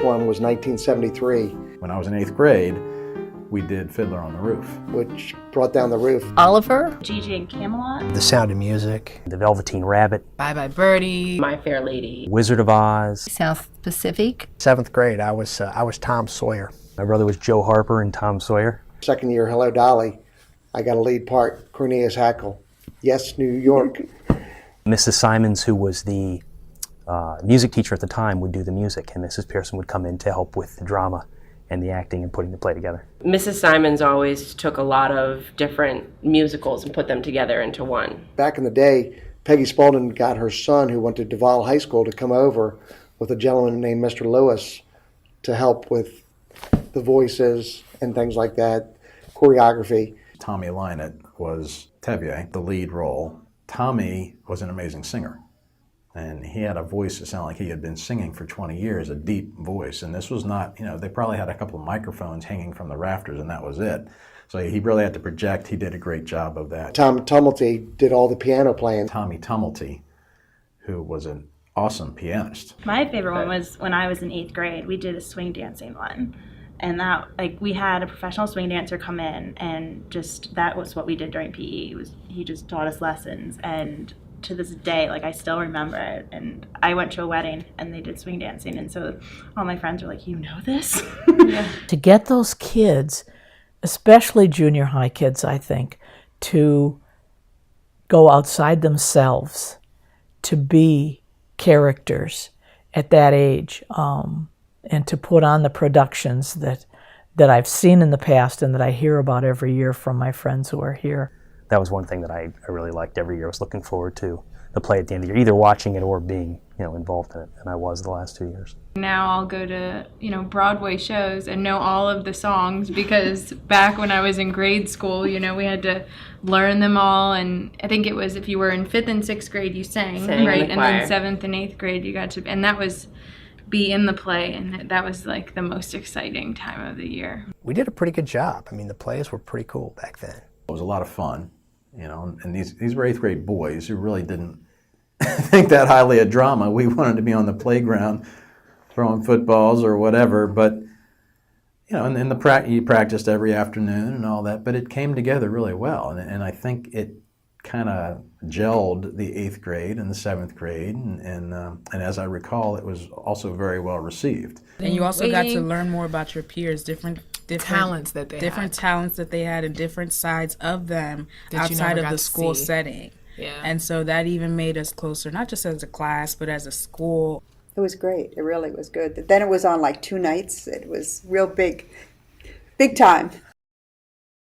one was 1973. When I was in 8th grade, we did Fiddler on the Roof, which brought down the roof. Oliver. Gigi and Camelot. The Sound of Music. The Velveteen Rabbit. Bye Bye Birdie. My Fair Lady. Wizard of Oz. South Pacific. 7th grade, I was Tom Sawyer. My brother was Joe Harper and Tom Sawyer. Second year, Hello Dolly, I got a lead part, Cornelius Hackle. Yes, New York. Mrs. Simons, who was the music teacher at the time, would do the music, and Mrs. Pearson would come in to help with the drama and the acting and putting the play together. Mrs. Simons always took a lot of different musicals and put them together into one. Back in the day, Peggy Spaulding got her son, who went to Duval High School, to come over with a gentleman named Mr. Lewis to help with the voices and things like that, choreography. Tommy Lynott was Tevier, the lead role. Tommy was an amazing singer, and he had a voice that sounded like he had been singing for 20 years, a deep voice. And this was not, they probably had a couple of microphones hanging from the rafters, and that was it. So he really had to project. He did a great job of that. Tom Tumulty did all the piano playing. Tommy Tumulty, who was an awesome pianist. My favorite one was when I was in 8th grade. We did a swing dancing one. And that, we had a professional swing dancer come in, and that was what we did during PE. He just taught us lessons, and to this day, I still remember it. And I went to a wedding, and they did swing dancing, and so all my friends were like, "You know this?" Yeah. To get those kids, especially junior high kids, I think, to go outside themselves, to be characters at that age, and to put on the productions that I've seen in the past and that I hear about every year from my friends who are here. That was one thing that I really liked every year. I was looking forward to the play at the end of the year, either watching it or being involved in it, and I was the last 2 years. Now I'll go to Broadway shows and know all of the songs, because back when I was in grade school, we had to learn them all, and I think it was if you were in 5th and 6th grade you sang right, and then 7th and 8th grade you got to, and that was be in the play, and that was the most exciting time of the year. We did a pretty good job. The plays were pretty cool back then. It was a lot of fun, and these were 8th grade boys who really didn't think that highly of drama. We wanted to be on the playground throwing footballs or whatever, but you practiced every afternoon and all that, but it came together really well, and I think it kind of gelled the 8th grade and the 7th grade, and as I recall, it was also very well received. And you also got to learn more about your peers, different talents that they had, and different sides of them outside of the school setting. Yeah. And so that even made us closer, not just as a class, but as a school. It was great. It really was good. Then it was on 2 nights. It was real big time.